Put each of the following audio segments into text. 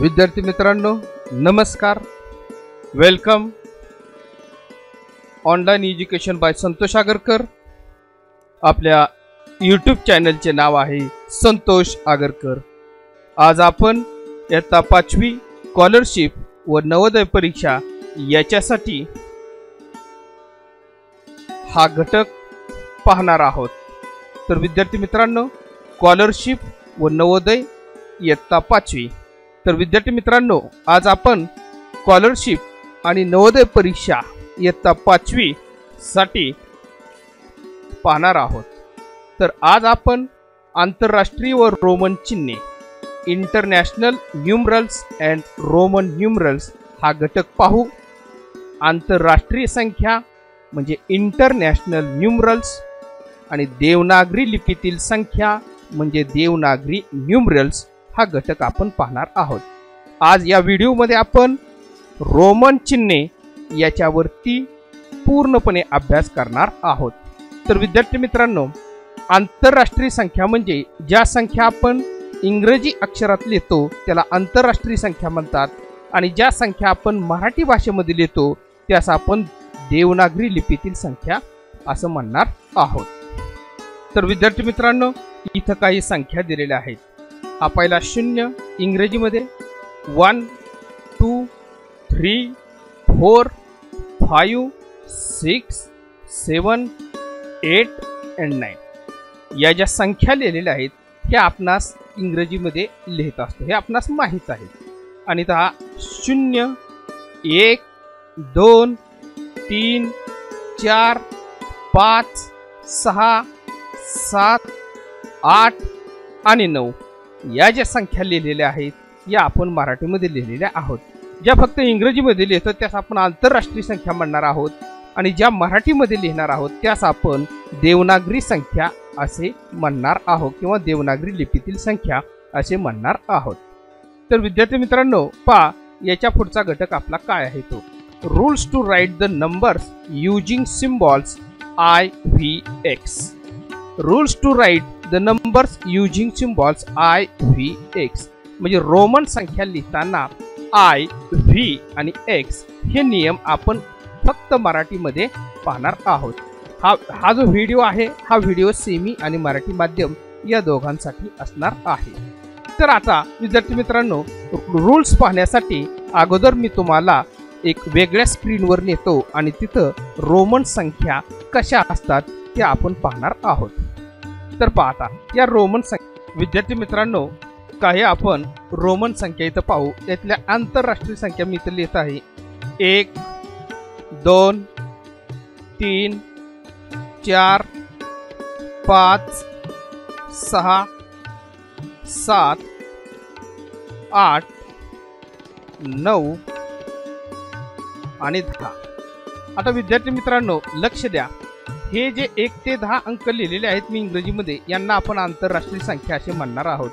विद्यार्थी मित्रांनो नमस्कार. Welcome online education by Santosh Agarkar. आपल्या यूट्यूब चॅनलचे नाव आहे संतोष आगरकर. आज आपण इयत्ता 5वी स्कॉलरशिप व नवोदय परीक्षा याच्यासाठी हा घटक पाहणार आहोत. तर विद्यार्थी मित्रांनो स्कॉलरशिप व नवोदय इयत्ता 5वी. तर विद्यार्थी मित्रांनो आज आपण स्कॉलरशिप आणि नवोदय परीक्षा इयत्ता 5वी साठी पाहणार आहोत. तर आज आपण आंतरराष्ट्रीय व रोमन चिन्हे international numerals and Roman numerals हा घटक पाहू. आंतरराष्ट्रीय संख्या म्हणजे इंटरनॅशनल न्यूमरल्स आणि देवनागरी लिपीतील संख्या म्हणजे देवनागरी न्यूमरल्स हा घटक आपण पाहणार आहोत. आज या व्हिडिओमध्ये आपण रोमन चिन्हे याच्यावरती पूर्णपणे अभ्यास करणार आहोत. तर विद्यार्थी मित्रांनो आंतरराष्ट्रीय संख्या म्हणजे ज्या संख्या आपण इंग्रजी अक्षरात लिहितो त्याला आंतरराष्ट्रीय संख्या म्हणतात आणि ज्या संख्या आपण मराठी भाषेमध्ये लिहितो त्यास आपण देवनागरी लिपीतील संख्या असं म्हणणार आहोत. तर विद्यार्थी मित्रांनो इथं काही संख्या दिलेल्या आहेत. हा पहिला 0 इंग्रजीमध्ये 1 2 3 4 5 6 7 8 and 9 या ज्या संख्या लिहिलेल्या आहेत हे आपणास इंग्रजीमध्ये लिहित असतो हे आपणास माहीत आहे. आणि हा 0 1 2 3 4 5 6 7 8 आणि 9 या ज्या संख्या लिहिलेल्या आहेत या आपण मराठीमध्ये लिहिलेल्या आहोत. ज्या फक्त इंग्रजीमध्ये लिहितो त्यास आपण आंतरराष्ट्रीय संख्या म्हणणार आहोत आणि ज्या मराठीमध्ये लिहिणार आहोत त्यास आपण देवनागरी संख्या असे म्हणणार आहोत किंवा देवनागरी लिपीतील संख्या असे म्हणणार आहोत. तर विद्यार्थी मित्रांनो पहा याच्या पुढचा घटक आपला काय आहे तो rules to write the numbers using symbols IVX. Rules to write the numbers using symbols IVX म्हणजे रोमन संख्या लिहिताना I, V आणि X हे नियम आपण फक्त मराठीमध्ये पाहणार आहोत. हा जो व्हिडिओ आहे हा व्हिडिओ सेमी आणि मराठी माध्यम या दोघांसाठी असणार आहे. तर आता विद्यार्थी मित्रांनो रूल्स पाहण्यासाठी अगोदर मी तुम्हाला एक वेगळ्या स्क्रीनवर नेतो आणि तिथं रोमन संख्या कशा असतात ते आपण पाहणार आहोत. तर पाहता या रोमन संख्या विद्यार्थी मित्रांनो काही आपण रोमन संख्या इथं पाहू. यातल्या आंतरराष्ट्रीय संख्या मी इथं लिहित आहे 1 2 3 4 5 6 7 8 9 आणि 10. आता विद्यार्थी मित्रांनो लक्ष द्या हे जे 1 ते 10 अंक लिहिलेले आहेत मी इंग्रजीमध्ये यांना आपण आंतरराष्ट्रीय संख्या असे म्हणणार आहोत.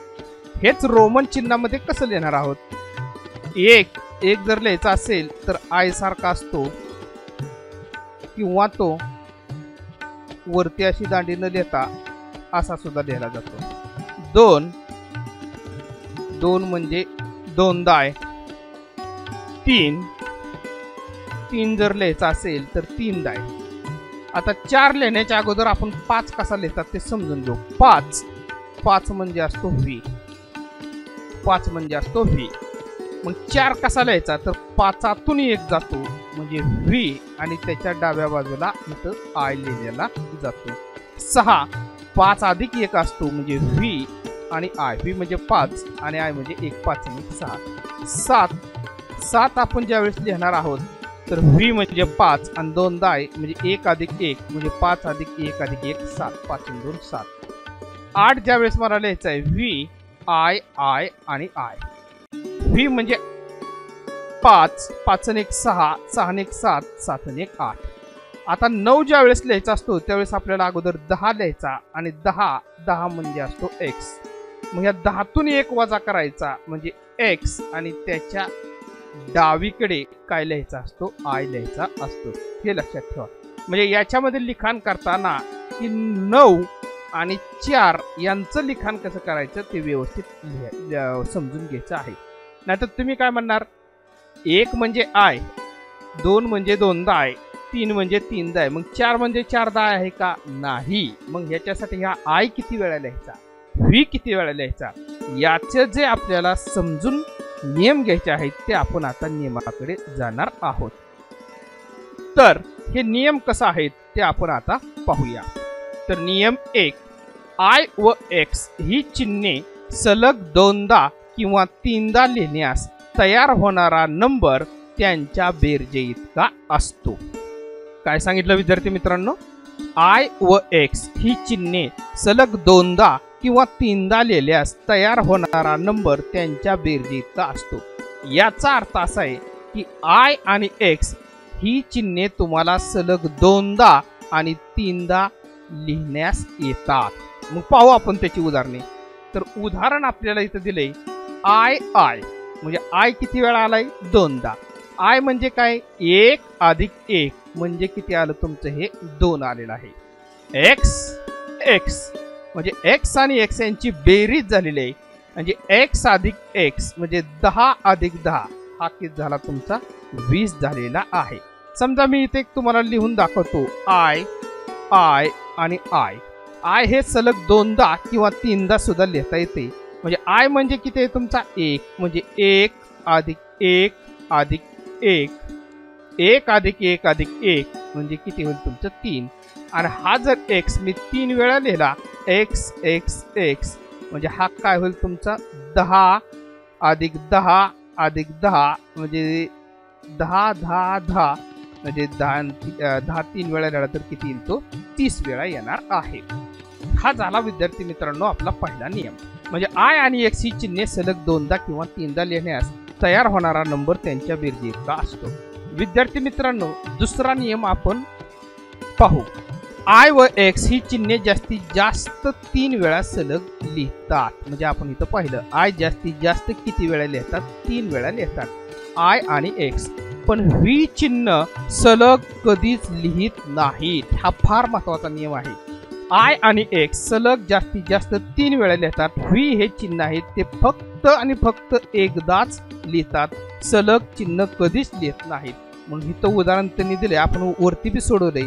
हेच रोमन चिन्हामध्ये कसं लिहिणार आहोत. एक जर लिहायचा असेल तर I सारखा असतो किंवा तो वरती अशी दांडी न लिहिता असा सुद्धा लिहिला जातो. 2 म्हणजे 2 दाय. 3 जर लिहायचा असेल तर 3 दाय. आता 4 लिहिण्याच्या अगोदर आपण 5 कसा लिहितात ते समजून घेऊ. 5 म्हणजे असतो V. 5 म्हणजे असतो V. मग 4 कसा लिहायचा तर 5तून 1 जातो म्हणजे V आणि त्याच्या डाव्या बाजूला इथं I लिहिलेला जातो. 6 5 अधिक 1 असतो म्हणजे V आणि I. V म्हणजे 5 आणि I म्हणजे 1 5 आणि 6. 7 आपण ज्यावेळेस लिहिणार आहोत तर V म्हणजे 5 आणि 2 दाय म्हणजे 1 अधिक 1 म्हणजे 5 अधिक 1 अधिक 1 7 5 आणि 2 7. 8 ज्यावेळेस मला लिहायचं आहे V I आणि I. V म्हणजे 5 5 आणि 1 6 6 आणि 1 7 7 आणि 1 8. आता 9 ज्यावेळेस लिहायचा असतो त्यावेळेस आपल्याला अगोदर 10 लिहायचा आणि 10 म्हणजे असतो X. मग या 10तून 1 वजा करायचा म्हणजे X आणि त्याच्या डावीकडे काय लिहायचा असतो, आय लिहायचा असतो, हे लक्षात ठेवा. म्हणजे याच्यामध्ये लिखाण करताना की 9 आणि 4 यांचं लिखाण कसं करायचं ते व्यवस्थित समजून घ्यायचं आहे. नाहीतर तुम्ही काय म्हणणार, 1 म्हणजे आय, 2 म्हणजे 2दा आहे, 3 म्हणजे 3दा आहे, मग 4 म्हणजे 4दा आहे का, नाही. मग ह्याच्यासाठी हा आय किती वेळा लिहायचा, व्ही किती वेळा लिहायचा, याचे जे आपल्याला समजून नियम घ्यायचे आहेत ते आपण आता नियमाकडे जाणार आहोत. तर हे नियम कसं आहेत ते आपण आता पाहूया. तर नियम 1, आय व एक्स ही चिन्हे सलग 2दा किंवा 3दा लिहिण्यास तयार होणारा नंबर त्यांच्या बेरजे इतका असतो. काय सांगितलं विद्यार्थी मित्रांनो, आय व एक्स ही चिन्हे सलग 2दा किंवा 3दा लिहिल्यास तयार होणारा नंबर त्यांच्या बेरजे इतका असतो. याचा अर्थ असा आहे की आय आणि एक्स ही चिन्हे तुम्हाला सलग 2दा आणि 3दा लिहिण्यास येतात. मग पाहू आपण त्याची उदाहरणे. तर उदाहरण आपल्याला इथं दिले, आय आय म्हणजे आय किती वेळा आलाय, 2दा. आय म्हणजे काय, 1 अधिक 1 म्हणजे किती आलं तुमचं, हे 2 आलेलं आहे. एक्स एक्स म्हणजे एक्स आणि एक्स यांची बेरीज झालेली आहे, म्हणजे एक्स अधिक एक्स म्हणजे 10 अधिक 10 हा किती झाला तुमचा, 20 झालेला आहे. समजा मी इथे तुम्हाला लिहून दाखवतो, आय आय आणि आय. आय हे सलग 2दा किंवा 3दा सुद्धा लिहिता येते. म्हणजे आय म्हणजे किती आहे तुमचा, 1 म्हणजे 1 अधिक 1 अधिक 1, 1 अधिक 1 अधिक 1 म्हणजे किती होईल तुमचं, 3. आणि हा जर एक्स मी 3 वेळा लिहिला, एक्स एक्स एक्स म्हणजे हा काय होईल तुमचा, 10 अधिक 10 अधिक 10 म्हणजे 10 10 10 म्हणजे 10 3 वेळा लिहिला तर किती येईल तो, 30 वेळा येणार आहे. हा झाला विद्यार्थी मित्रांनो आपला पहिला नियम. म्हणजे आय आणि एक्स ही चिन्हे सलग 2दा किंवा 3दा लिहिण्यास तयार होणारा नंबर त्यांच्या बेरजे इतका असतो. विद्यार्थी मित्रांनो दुसरा नियम आपण पाहू. आय व एक्स ही चिन्हे जास्तीत जास्त 3 वेळा सलग लिहितात. म्हणजे आपण इथं पाहिलं, आय जास्तीत जास्त किती वेळा लिहितात, 3 वेळा लिहितात आय आणि एक्स. पण व्ही चिन्ह सलग कधीच लिहित नाहीत. हा फार महत्वाचा नियम आहे. आय आणि एक्स सलग जास्तीत जास्त 3 वेळा लिहितात. व्ही हे चिन्ह आहेत ते फक्त आणि फक्त एकदाच लिहितात, सलग चिन्ह कधीच लिहित नाहीत. म्हणून इथं उदाहरण त्यांनी दिले, आपण वरती बी सोडवले.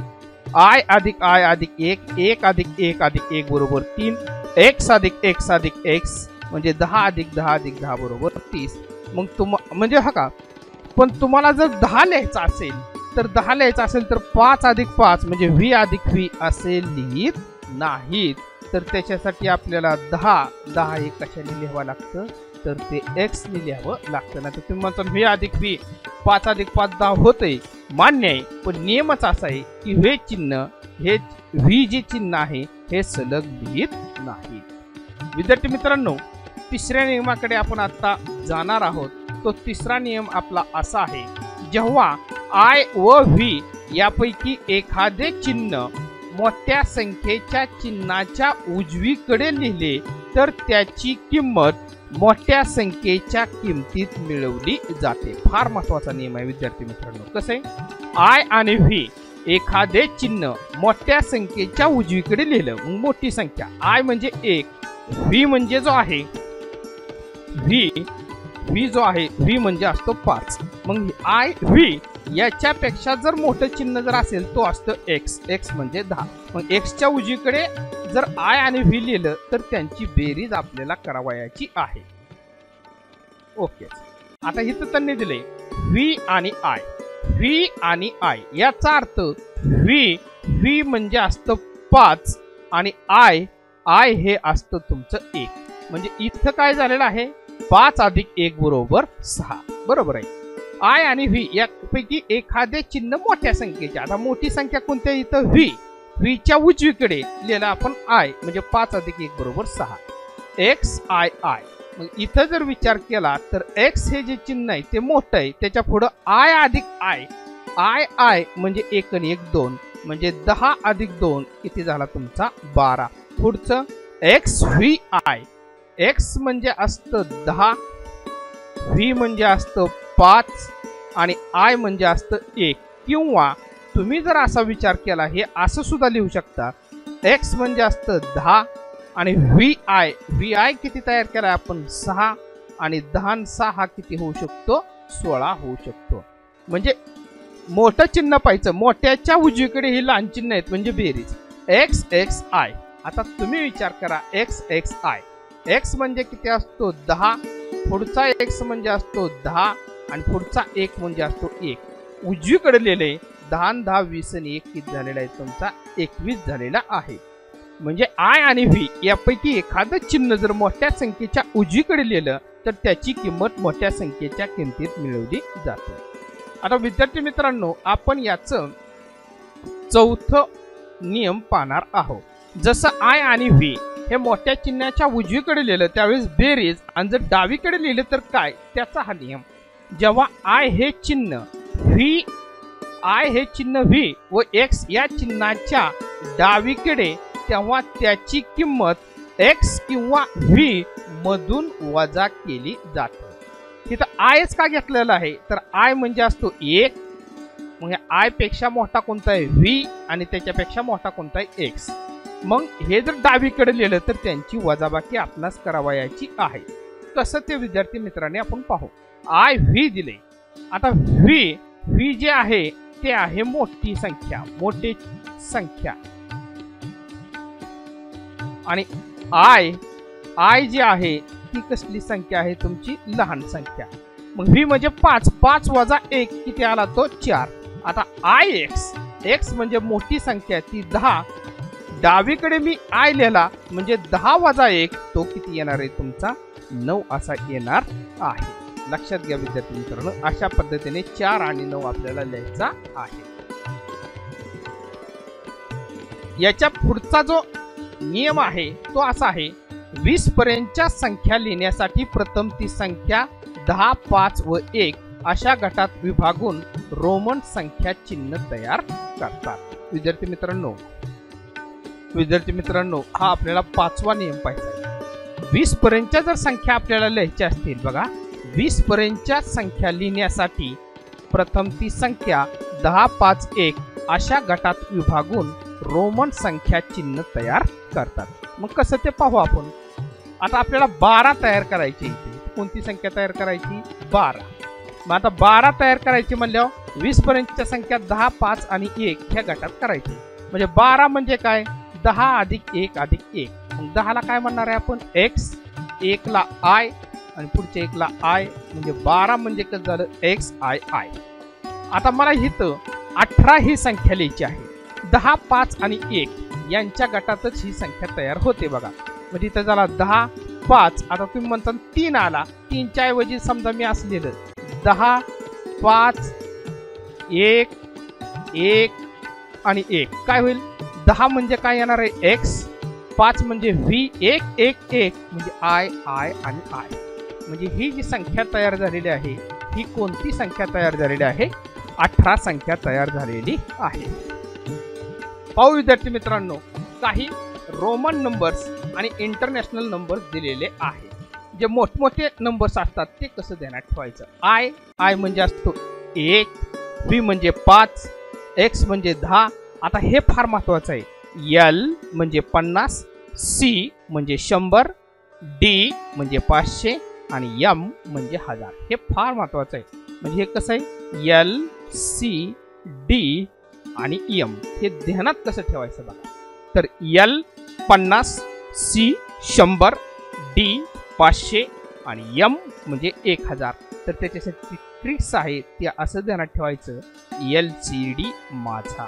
आय अधिक 1 1 अधिक 1 अधिक 1 बरोबर 3, एक्स अधिक एक्स म्हणजे 10 अधिक 10 अधिक 10 बरोबर 30. मग म्हणजे हा का, पण तुम्हाला जर 10 लिहायचा असेल तर 10 लिहायचा असेल तर 5 अधिक 5 म्हणजे व्ही अधिक व्ही असे लिहित नाहीत. तर त्याच्यासाठी आपल्याला 10 हे कशाने लिहावं लागतं, तर ते एक्स ने लिहावं लागतं. नाही तर तुम्ही म्हणता व्ही अधिक व्ही 5 अधिक 5 10 होते, मान्य आहे. पण नियमच असा आहे की हे चिन्ह, हे व्ही जे चिन्ह आहे हे सलग लिहित नाही. विद्यार्थी मित्रांनो तिसऱ्या नियमाकडे आपण आता जाणार आहोत. तो तिसरा नियम आपला असा आहे, जेव्हा आय व व्ही यापैकी एखादे चिन्ह मोठ्या संख्येच्या चिन्हाच्या उजवीकडे लिहिले तर त्याची किंमत मोठ्या संख्येच्या किमतीत मिळवली जाते. फार महत्वाचा नियम आहे विद्यार्थी मित्रांनो. कसे, आय आणि व्ही एखादे चिन्ह मोठ्या संख्येच्या उजवीकडे लिहिलं, मग मोठी संख्या आय म्हणजे 1, व्ही म्हणजे जो आहे व्ही जो आहे व्ही म्हणजे असतो 5. मग आय व्ही याच्यापेक्षा जर मोठं चिन्ह जर असेल तो असतो एक्स, एक्स म्हणजे 10. मग एक्सच्या उजवीकडे जर आय आणि व्ही लिहिलं तर त्यांची बेरीज आपल्याला करावयाची आहे. ओके, आता इथं त्यांनी दिले व्ही आणि आय, व्ही आणि आय याचा अर्थ व्ही म्हणजे असतं 5 आणि आय हे असतं तुमचं 1. म्हणजे इथं काय झालेलं आहे, 5 अधिक 1 बरोबर 6 बरोबर आहे. आय आणि व्ही यापैकी एखादे चिन्ह मोठ्या संख्येचे, आता मोठी संख्या कोणत्या, इथं व्हीच्या उजवीकडे लिहिला आपण आय म्हणजे 5 अधिक 1 बरोबर 6, एक्स आय आय. मग इथं जर विचार केला तर एक्स हे जे चिन्ह आहे ते मोठं आहे, त्याच्या पुढं आय अधिक आय म्हणजे 1 आणि 1 2 म्हणजे 10 अधिक 2 किती झाला तुमचा 12. पुढचं एक्स व्ही आय, एक्स म्हणजे असतं 10, व्ही म्हणजे असतं 5 आणि आय म्हणजे असतं 1. किंवा तुम्ही जर असा विचार केला, हे असं सुद्धा लिहू शकता, x म्हणजे असतं 10 आणि vi किती तयार केलाय आपण 6 आणि 10 आणि 6 हा किती होऊ शकतो 16 होऊ शकतो. म्हणजे मोठं चिन्ह पाहिजे, मोठ्याच्या उजवीकडे ही लहान चिन्ह आहेत म्हणजे बेरीज xxi. आता तुम्ही विचार करा xxi, x म्हणजे किती असतो 10, पुढचा x म्हणजे असतो 10 आणि पुढचा 1 म्हणजे असतो 1. उजवीकडे लिहिले 10 आणि 10 20 आणि 1 किती झालेला आहे तुमचा 21 झालेला आहे. म्हणजे आय आणि व्ही यापैकी एखादं चिन्ह जर मोठ्या संख्येच्या उजवीकडे लिहिलं तर त्याची किंमत मोठ्या संख्येच्या किमतीत मिळवली जाते. आता विद्यार्थी मित्रांनो, आपण याचं चौथं नियम पाहणार आहोत. जसं आय आणि व्ही हे मोठ्या चिन्हाच्या उजवीकडे लिहिलं त्यावेळेस बेरीज आणि जर डावीकडे लिहिलं तर काय, त्याचा हा नियम. जेव्हा आय हे चिन्ह व्ही व एक्स या चिन्हाच्या डावीकडे, तेव्हा त्याची किंमत एक्स किंवा व्ही मधून वजा केली जाते. तिथं आयच का घेतलेला आहे तर आय म्हणजे असतो 1, मग आय पेक्षा मोठा कोणता आहे व्ही आणि त्याच्यापेक्षा मोठा कोणता आहे एक्स. मग हे जर डावीकडे लिहिलं तर त्यांची वजाबाकी आपणास करावयाची आहे. कसं ते विद्यार्थी मित्रांनी आपण पाहू. आय व्ही दिले. आता व्ही जे आहे ते आहे मोठी संख्या आणि आय जी आहे ती कसली संख्या आहे तुमची लहान संख्या. मग व्ही म्हणजे 5 वजा 1 किती आला तो 4. आता आय एक्स म्हणजे मोठी संख्या ती 10, डावीकडे मी आय लिहिला म्हणजे 10 वजा 1 तो किती येणार आहे तुमचा 9 असा येणार आहे. लक्षात घ्या विद्यार्थी मित्रांनो, अशा पद्धतीने 4 आणि 9 आपल्याला लिहायचा आहे. याच्या पुढचा जो नियम आहे तो असा आहे, 20 पर्यंतच्या संख्या लिहिण्यासाठी प्रथम ती संख्या 10, 5 व 1 अशा गटात विभागून रोमन संख्या चिन्ह तयार करतात. विद्यार्थी मित्रांनो हा आपल्याला 5वा नियम पाहिजे. 20 पर्यंतच्या जर संख्या आपल्याला लिहायच्या असतील बघा, 20 पर्यंतच्या संख्या लिहिण्यासाठी प्रथम ती संख्या 10, 5, 1 अशा गटात विभागून रोमन संख्या चिन्ह तयार करतात. मग कसं ते पाहू आपण. आता आपल्याला 12 तयार करायची. कोणती संख्या तयार करायची 12. मग आता 12 तयार करायची म्हणल्यावर 20 पर्यंतच्या संख्या 10, 5 आणि 1 ह्या गटात करायची. म्हणजे 12 म्हणजे काय 10 अधिक 1 अधिक 1. मग 10 ला काय म्हणणार आहे आपण x, 1 ला i आणि पुढच्या 1 ला i म्हणजे 12 म्हणजे कसं झालं x i i. आता मला इथं 18 ही संख्या लिहायची आहे. 10, 5 आणि 1 यांच्या गटातच ही संख्या तयार होते बघा. म्हणजे इथं झाला 10, 5. आता तुम्ही म्हणता 3 आला, 3च्या ऐवजी समजा मी असं लिहिलं 10, 5, 1 आणि 1 काय होईल. 10 म्हणजे काय येणार आहे x, 5 म्हणजे v, 1 म्हणजे i आणि i. म्हणजे ही जी संख्या तयार झालेली आहे ही कोणती संख्या तयार झालेली आहे 18 संख्या तयार झालेली आहे. पाहू विद्यार्थी मित्रांनो, काही रोमन नंबर्स आणि इंटरनॅशनल नंबर्स दिलेले आहे. जे मोठमोठे नंबर्स असतात ते कसं ध्यानात ठेवायचं. आय म्हणजे असतो 1, व्ही म्हणजे 5, एक्स म्हणजे 10. आता हे फार महत्वाचं आहे. एल म्हणजे 50, सी म्हणजे 100, डी म्हणजे 500 आणि एम म्हणजे 1000. हे फार महत्वाचं आहे. म्हणजे हे कसं आहे एल, सी, डी आणि एम हे ध्यानात कसं ठेवायचं बघा. तर एल 50, सी 100, डी 500 आणि एम म्हणजे 1000. तर त्याच्यासाठी ट्रिक्स आहे ते असं ध्यानात ठेवायचं LCD माझा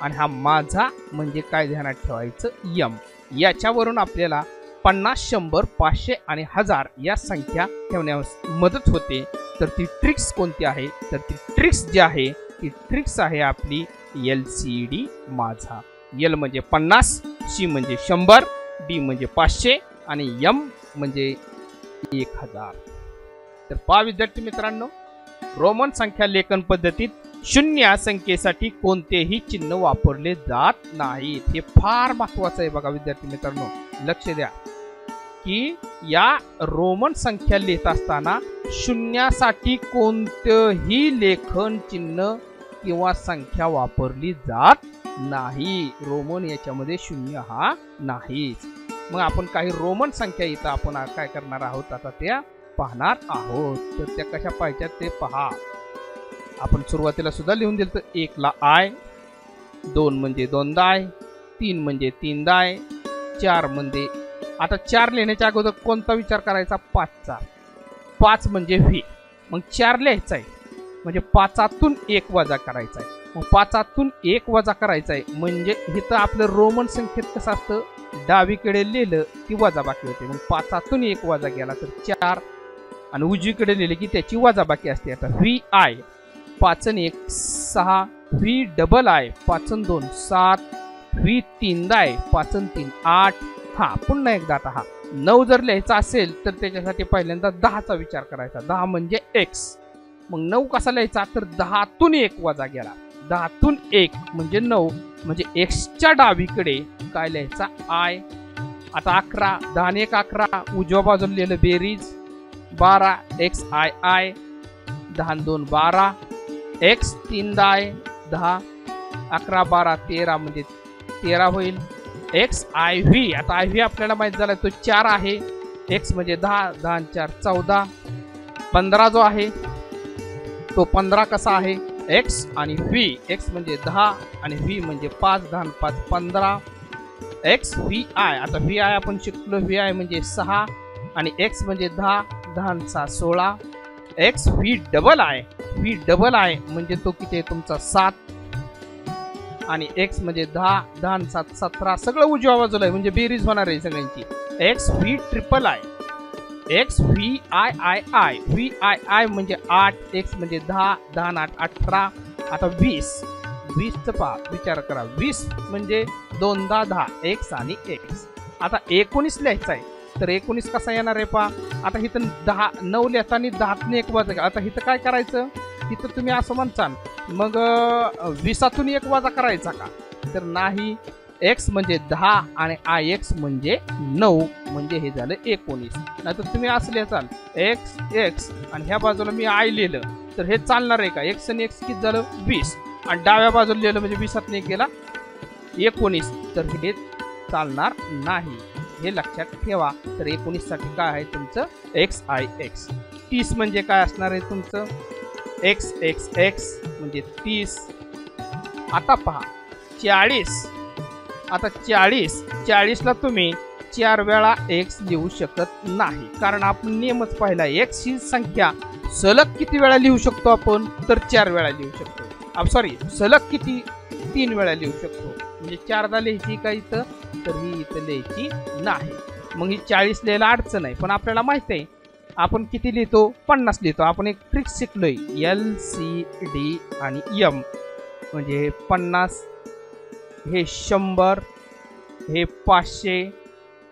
आणि हा माझा म्हणजे काय ध्यानात ठेवायचं एम. याच्यावरून आपल्याला 50, 100, 500 आणि 1000 या संख्या ठेवण्यास मदत होते. तर ती ट्रिक्स कोणती आहे तर ती ट्रिक्स जी आहे ती ट्रिक्स आहे आपली LCD माझा. एल म्हणजे 50, सी म्हणजे 100, डी म्हणजे 500 आणि एम म्हणजे 1000. तर पहा विद्यार्थी मित्रांनो, रोमन संख्या लेखन पद्धतीत शून्य संख्येसाठी कोणतेही चिन्ह वापरले जात नाहीत. हे फार महत्वाचं आहे बघा विद्यार्थी मित्रांनो, लक्ष द्या. की या रोमन संख्या लिहित असताना शून्यासाठी कोणतेही लेखन चिन्ह किंवा संख्या वापरली जात नाही. रोमन याच्यामध्ये शून्य हा नाहीच. मग आपण काही रोमन संख्या इथं आपण काय करणार आहोत आता त्या पाहणार आहोत. तर त्या कशा पाहिजेत ते पहा. आपण सुरुवातीला सुद्धा लिहून दिलं तर 1 ला आय, 2 म्हणजे 2दा आय, 3 म्हणजे 3दा आय, 4 म्हणजे आता 4 लिहिण्याच्या अगोदर कोणता विचार करायचा? 5चा. 5 म्हणजे व्ही. मग 4 लिहायचा आहे म्हणजे 5तून 1 वजा करायचा आहे. मग 5तून 1 वजा करायचा आहे म्हणजे इथं आपलं रोमन संख्येत कसं असतं? डावीकडे लिहिलं की वजाबाकी होते. मग 5तून 1 वजा गेला तर 4 आणि उजवीकडे लिहिले की त्याची वजाबाकी असते. आता व्ही आय 5 आणि 1 6, व्ही डबल आय 5 आणि 2 7, व्ही 3दा आय 5 आणि 3 8. हा पुन्हा एकदा आता 9 जर लिहायचा असेल तर त्याच्यासाठी पहिल्यांदा 10चा विचार करायचा. 10 म्हणजे x. मग 9 कसा लिहायचा? तर 10तून 1 वजा गेला. 10तून 1 म्हणजे 9 म्हणजे एक्सच्या डावीकडे काय लिहायचा? आय. आता 11, 10 आणि 1 11, उजव्या बाजूला लिहिलं बेरीज 12 एक्स आय आय, 10 आणि 2 12, एक्स 3दा आय 10, 11 12 13 म्हणजे 13 होईल. एक्स आय व्ही, आता आय व्ही आपल्याला माहित झाला तो 4 आहे. एक्स म्हणजे 10, 10 आणि 4 14, 15 जो आहे तो 15 कसा आहे? एक्स आणि व्ही. एक्स म्हणजे 10 आणि व्ही म्हणजे 5, 10 आणि 5 15. एक्स व्ही आय, आता व्ही आय आपण शिकलो व्ही आय म्हणजे 6 आणि एक्स म्हणजे 10, 10 आणि 6 16. X V double I, V double I म्हणजे तो किती आहे तुमचा? 7 आणि एक्स म्हणजे 10, 10 आणि 7 17. सगळं उजव्या बाजूला आहे म्हणजे बेरीज होणार आहे सगळ्यांची. X V triple I, X V I I I, V I I म्हणजे 8, एक्स म्हणजे 10, 10 आणि 8 18. आता 20, 20चं पहा विचार करा. 20 म्हणजे 2दा 10 एक्स आणि एक्स. आता 19 लिहायचं आहे तर 19 कसा येणार आहे पहा. आता इथं 10 9 लिहिताना 10तून 1 वजा. आता इथं काय करायचं? इथं तुम्ही असं म्हणताल मग 20तून 1 वजा करायचा का? तर नाही. एक्स म्हणजे 10 आणि आय एक्स म्हणजे 9 म्हणजे हे झालं 19. नाहीतर तुम्ही असं लिहाल एक्स एक्स आणि ह्या बाजूला मी आय लिहिलं तर हे चालणार आहे का? एक्स आणि एक्स किती झालं? 20 आणि डाव्या बाजूला लिहिलं म्हणजे 20तून 1 गेला 19. तर हे चालणार नाही, हे लक्षात ठेवा. तर 19 साठी काय आहे तुमचं? X I x. 30 म्हणजे काय असणार आहे तुमचं? एक्स एक्स एक्स म्हणजे 30. आता पहा 40. आता 40ला तुम्ही 4 वेळा एक्स लिहू शकत नाही कारण आपण नियमच पाहिला. एक्स ही संख्या सलग किती वेळा लिहू शकतो आपण? तर 4 वेळा लिहू शकतो. सॉरी, सलग किती? 3 वेळा लिहू शकतो. म्हणजे 4दा लिहायची का इथं? तर ही इथं लिहायची नाही. मग ही 40 लिहायला अडचण आहे. पण आपल्याला माहित आहे आपण किती लिहितो? 50 लिहितो. आपण एक ट्रिक शिकलोय LCD आणि M म्हणजे 50, हे 100, हे 500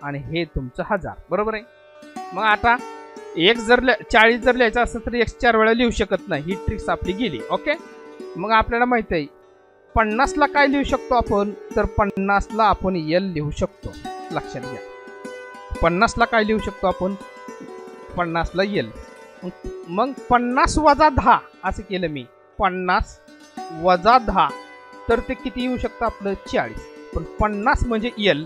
आणि हे तुमचं 1000. बरोबर आहे. मग आता 40 जर लिहायचं असेल तर x 4 वेळा लिहू शकत नाही. ही ट्रिक्स आपली गेली. ओके. मग आपल्याला माहित आहे 50ला काय लिहू शकतो आपण? तर 50ला आपण L लिहू शकतो. लक्षात घ्या. 50ला काय लिहू शकतो आपण? 50ला L. मग 50 वजा 10 असं केलं मी. 50 वजा 10 तर ते किती येऊ शकतं आपलं? 40. पण 50 म्हणजे L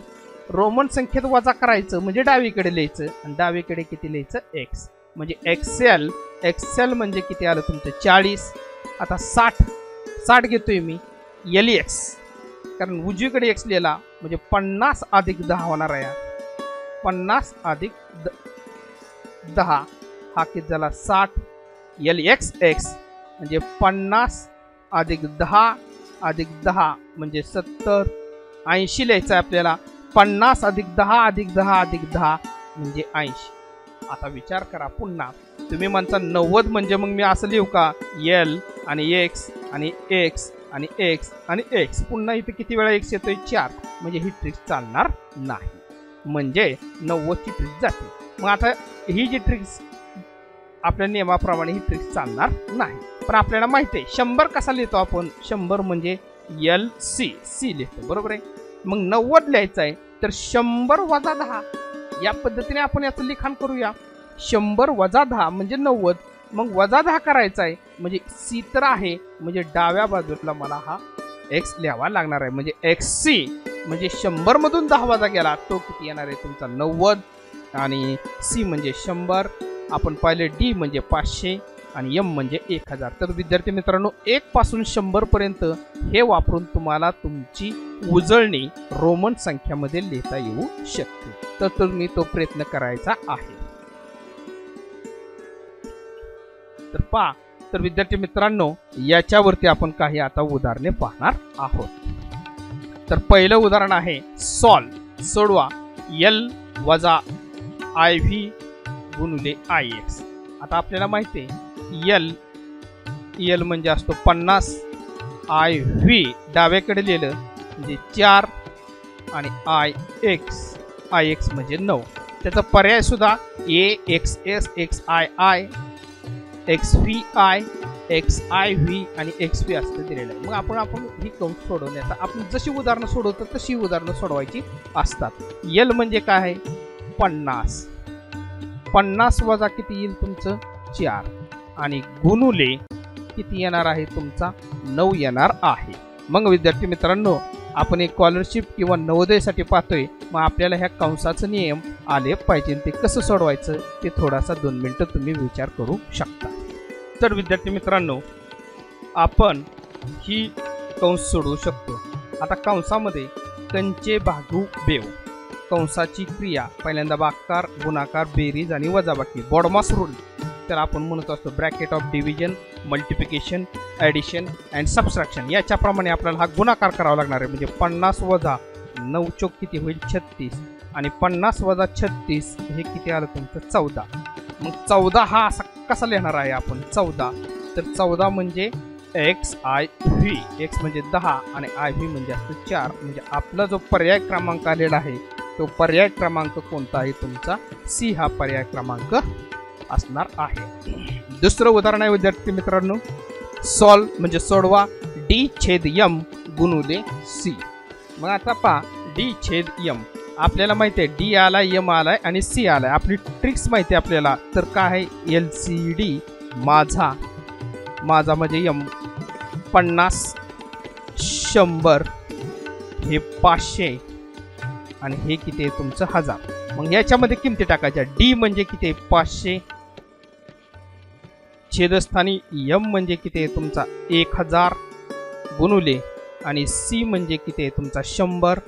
रोमन संख्येत वजा करायचं म्हणजे डावीकडे लिहायचं आणि डावीकडे किती लिहायचं? x म्हणजे XL. XL म्हणजे किती आलं तुमचं? 40. आता 60 घेतोय मी LX कारण उजवीकडे x लिहिला म्हणजे 50 अधिक 10 होणार आहे. 50 अधिक 10 हा किती झाला? 60. LXX म्हणजे 50 अधिक 10 अधिक 10 म्हणजे 70. 80 लिहायचं आहे आपल्याला. 50 अधिक 10 अधिक 10 अधिक 10 म्हणजे 80. आता विचार करा पुन्हा. तुम्ही म्हणता 90 म्हणजे मग मी असं लिहू का? L आणि x आणि x आणि x आणि x. पुन्हा इथे किती वेळा x येतोय? 4. म्हणजे ही ट्रिक चालणार नाही. म्हणजे 90ची ट्रिक जाते. मग आता ही जी ट्रिक्स आपल्या नियमाप्रमाणे ही ट्रिक चालणार नाही. पण आपल्याला माहिती आहे 100 कसा लिहितो आपण? 100 म्हणजे LC लिहितो. बरोबर आहे. मग 90 लिहायचं आहे तर 100 वजा 10 या पद्धतीने आपण याचं लिखाण करूया. 100 वजा 10 म्हणजे 90. मग वजा 10 करायचा आहे म्हणजे सी तर आहे, म्हणजे डाव्या बाजूला मला हा एक्स लिहावा लागणार आहे. म्हणजे एक्स सी म्हणजे 100 मधून 10 वजा गेला तो किती येणार आहे तुमचा 90. आणि सी म्हणजे 100. आपण पाहिले डी म्हणजे 500 आणि एम म्हणजे 1000. तर विद्यार्थी मित्रांनो 1 पासून 100 पर्यंत हे वापरून तुम्हाला तुमची उजळणी रोमन संख्यामध्ये लिहिता येऊ शकते. तर तुम्ही तो प्रयत्न करायचा आहे. तर पहा, तर विद्यार्थी मित्रांनो याच्यावरती आपण काही आता उदाहरणे पाहणार आहोत. तर पहिलं उदाहरण आहे सॉल्व, सोडवा एल वजा आय व्ही गुणिले आय एक्स. आता आपल्याला माहिती आहे एल म्हणजे असतो 50, आय व्ही डाव्याकडे लिहिलं म्हणजे 4 आणि आय एक्स म्हणजे 9. त्याचा पर्याय सुद्धा A X S X I I X V I X I V आणि एक्स व्ही असं दिलेलं आहे. मग आपण ही कंस सोडवण्याचा आपण जशी उदाहरणं सोडवतो तशी उदाहरणं सोडवायची असतात. एल म्हणजे काय आहे 50. 50 वजा किती येईल तुमचं 4 आणि गुणुले किती येणार आहे तुमचा 9 येणार आहे. मग विद्यार्थी मित्रांनो आपण एक स्कॉलरशिप किंवा नवोदयसाठी पाहतोय, मग आपल्याला ह्या कंसाचं नियम आले पाहिजे. ते कसं सोडवायचं ते थोडासा 2 मिनिटं तुम्ही विचार करू शकता. तर विद्यार्थी मित्रांनो आपण ही कंस सोडवू शकतो. आता कंसामध्ये कंचे भागू बेव कंसाची क्रिया पहिल्यांदा भागाकार, गुणाकार, बेरीज आणि वजाबाकी बॉडमास रूल तर आपण म्हणत असतो. Bracket of division, multiplication, addition and subtraction याच्याप्रमाणे आपल्याला हा गुणाकार करावा लागणार आहे. म्हणजे 50 वजा 9 चौक किती होईल 36 आणि 50 वजा 36 हे किती आलं तुमचं 14. मग 14 हा असा कसा लिहिणार आहे आपण 14. तर 14 म्हणजे एक्स आय व्ही, एक्स म्हणजे 10 आणि आय व्ही म्हणजे असतो 4. म्हणजे आपला जो पर्याय क्रमांक आलेला आहे तो पर्याय क्रमांक कोणता आहे तुमचा सी हा पर्याय क्रमांक असणार आहे. दुसरं उदाहरण आहे विद्यार्थी मित्रांनो सॉल्व म्हणजे सोडवा डी छेद एम गुणुले सी. मग आता पहा डी छेद एम आपल्याला माहिती आहे डी आलाय एम आलाय आणि सी आलाय. आपली ट्रिक्स माहिती आहे आपल्याला. तर काय आहे एल सी डी माझा म्हणजे एम 50 100 हे 500 आणि हे किती आहे तुमचं 1000. मग याच्यामध्ये किमती टाकायच्या. डी म्हणजे किती आहे 500 छेदस्थानी एम म्हणजे किती आहे तुमचा 1000 गुणुले आणि सी म्हणजे किती आहे तुमचा 100.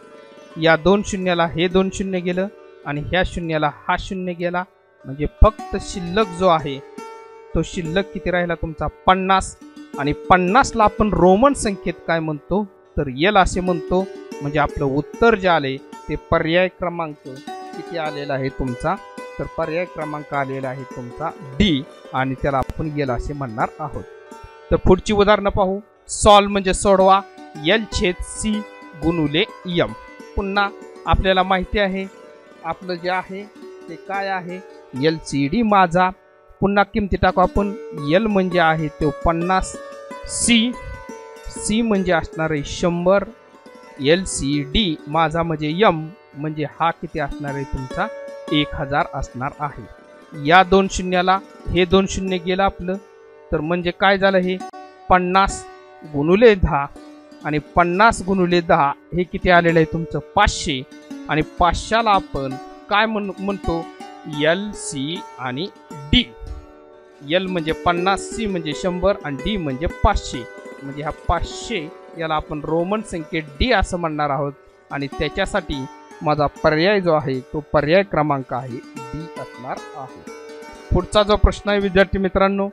या 2 शून्याला हे 2 शून्य गेलं आणि ह्या शून्याला हा शून्य गेला. म्हणजे फक्त शिल्लक जो आहे तो शिल्लक किती राहिला तुमचा 50. आणि 50ला आपण रोमन संख्येत काय म्हणतो तर एल असे म्हणतो. म्हणजे आपलं उत्तर जे आले ते पर्याय क्रमांक किती आलेला आहे तुमचा तर पर्याय क्रमांक आलेला आहे तुमचा डी आणि त्याला आपण एल असे म्हणणार आहोत. तर पुढची उदाहरणं पाहू. सॉल्व म्हणजे सोडवा एल छेद सी गुणुले एम. पुन्हा आपल्याला माहिती आहे आपलं जे आहे ते काय आहे एल सी डी माझा. पुन्हा किमती टाकू आपण. एल म्हणजे आहे तो 50, सी म्हणजे असणार आहे 100, एल सी डी माझा म्हणजे एम म्हणजे हा किती असणार आहे तुमचा 1000 असणार आहे. या 2 शून्याला हे 2 शून्य गेलं आपलं. तर म्हणजे काय झालं हे 50 गुणुले 10 आणि 50 गुणुले 10 हे किती आलेलं आहे तुमचं 500 आणि 500ला आपण काय म्हणतो एल सी आणि डी. एल म्हणजे 50, सी म्हणजे 100 आणि डी म्हणजे 500. म्हणजे हा 500 याला आपण रोमन संख्येत डी असं म्हणणार आहोत. आणि त्याच्यासाठी माझा पर्याय जो आहे तो पर्याय क्रमांक आहे डी असणार आहे. पुढचा जो प्रश्न आहे विद्यार्थी मित्रांनो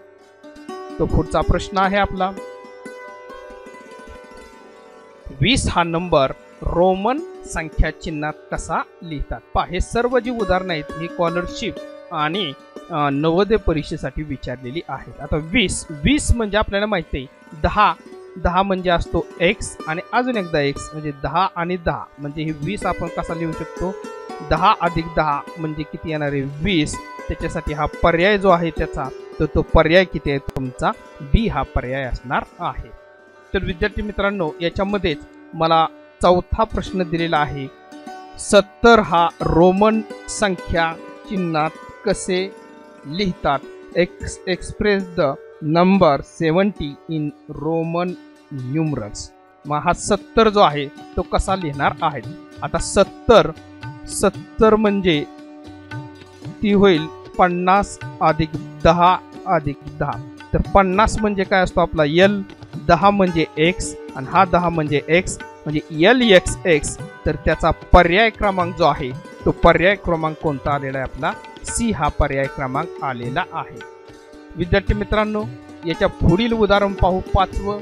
तो पुढचा प्रश्न आहे आपला 20 हा नंबर रोमन संख्या चिन्हात कसा लिहितात. पहा हे सर्व जी उदाहरणं आहेत ही स्कॉलरशिप आणि नवोदय परीक्षेसाठी विचारलेली आहेत. आता 20 म्हणजे आपल्याला माहिती आहे 10 म्हणजे असतो एक्स आणि अजून एकदा एक्स म्हणजे 10 आणि 10 म्हणजे हे 20 आपण कसा लिहू शकतो 10 अधिक 10 म्हणजे किती येणार आहे 20. त्याच्यासाठी हा पर्याय जो आहे त्याचा तर तो पर्याय किती आहे तुमचा बी हा पर्याय असणार आहे. तर विद्यार्थी मित्रांनो याच्यामध्येच मला चौथा प्रश्न दिलेला आहे 70 हा रोमन संख्या चिन्हात कसे लिहितात? Express the number 70 in Roman numerals. मग हा 70 जो आहे तो कसा लिहिणार आहे? आता 70 म्हणजे ती होईल 50 अधिक 10 अधिक 10. तर 50 म्हणजे काय असतो आपला L, 10 म्हणजे X आणि हा 10 म्हणजे X म्हणजे LXX. तर त्याचा पर्याय क्रमांक जो आहे तो पर्याय क्रमांक कोणता आलेला आहे? आपला C हा पर्याय क्रमांक आलेला आहे. विद्यार्थी मित्रांनो, याच्या पुढील उदाहरण पाहू. 5वं,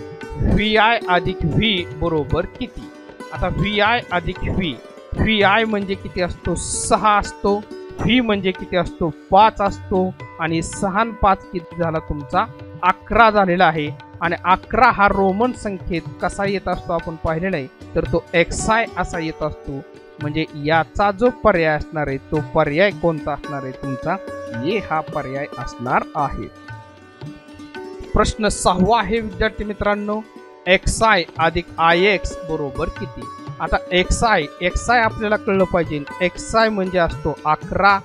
VI अधिक V बरोबर किती? आता VI अधिक V, VI म्हणजे किती असतो? 6 असतो. V म्हणजे किती असतो? 5 असतो. आणि 6 आणि 5 किती झाला तुमचा? 11 झालेला आहे. आणि 11 हा रोमन संख्येत कसा येत असतो आपण पाहिलेला आहे, तर तो XI असा येत असतो. म्हणजे याचा जो पर्याय असणार आहे तो पर्याय कोणता असणार आहे? तुमचा A हा पर्याय असणार आहे. प्रश्न 6वा आहे विद्यार्थी मित्रांनो, XI अधिक IX बरोबर किती? आता XI आपल्याला कळलं पाहिजे. XI म्हणजे असतो 11,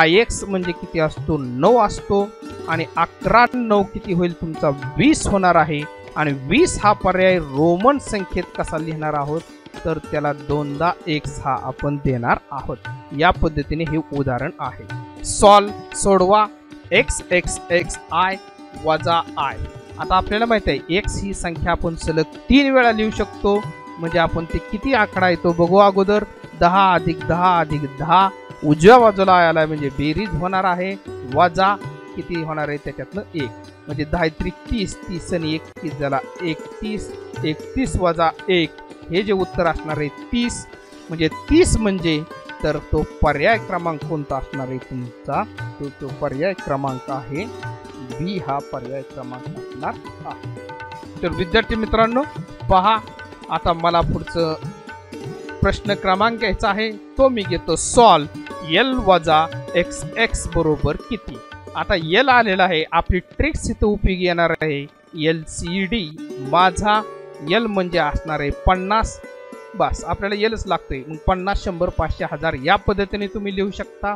IX म्हणजे किती असतो? 9 असतो. आणि 11 9 किती होईल तुमचा? 20 होणार आहे. आणि 20 हा पर्याय रोमन संख्येत कसा लिहिणार आहोत? तर त्याला 2दा X हा आपण देणार आहोत. या पद्धतीने हे उदाहरण आहे. सोडवा. XXXI वजा I. आता आपल्याला माहित आहे X ही संख्या आपण सलग 3 वेळा लिहू शकतो. म्हणजे आपण ते किती आकडा येतो बघू अगोदर. 10 अधिक 10 अधिक 10 उजव्या बाजूला आला म्हणजे बेरीज होणार आहे. वजा किती होणार आहे त्याच्यातनं 1 म्हणजे 10 त्रिक 30, 30 आणि 1 किती झाला? 31. 31 वजा 1 हे जे उत्तर असणार आहे 30. म्हणजे 30 म्हणजे तर तो पर्याय क्रमांक कोणता असणार आहे तुमचा? तो पर्याय क्रमांक आहे B हा पर्याय क्रमांक असणार आहे. तर विद्यार्थी मित्रांनो पहा, आता मला पुढचं प्रश्न क्रमांक घ्यायचा आहे. तो मी घेतो सॉल्व. L वजा XX बरोबर किती? आता L आलेला आहे. आपली ट्रिक्स इथं उपयोगी येणार आहे. LCD माझा L म्हणजे असणार आहे 50. बस आपल्याला Lच लागतोय. मग 50, 100, 500, 1000 या पद्धतीने तुम्ही लिहू शकता.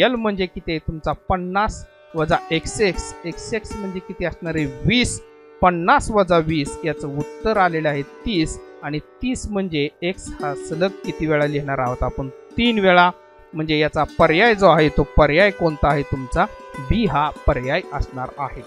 L म्हणजे किती आहे तुमचा? 50 वजा XX म्हणजे किती असणार आहे? 20. 50 वजा 20 याचं उत्तर आलेलं आहे 30. आणि 30 म्हणजे X हा सलग किती वेळा लिहिणार आहोत आपण? 3 वेळा. म्हणजे याचा पर्याय जो आहे तो पर्याय कोणता आहे तुमचा? B हा पर्याय असणार आहे.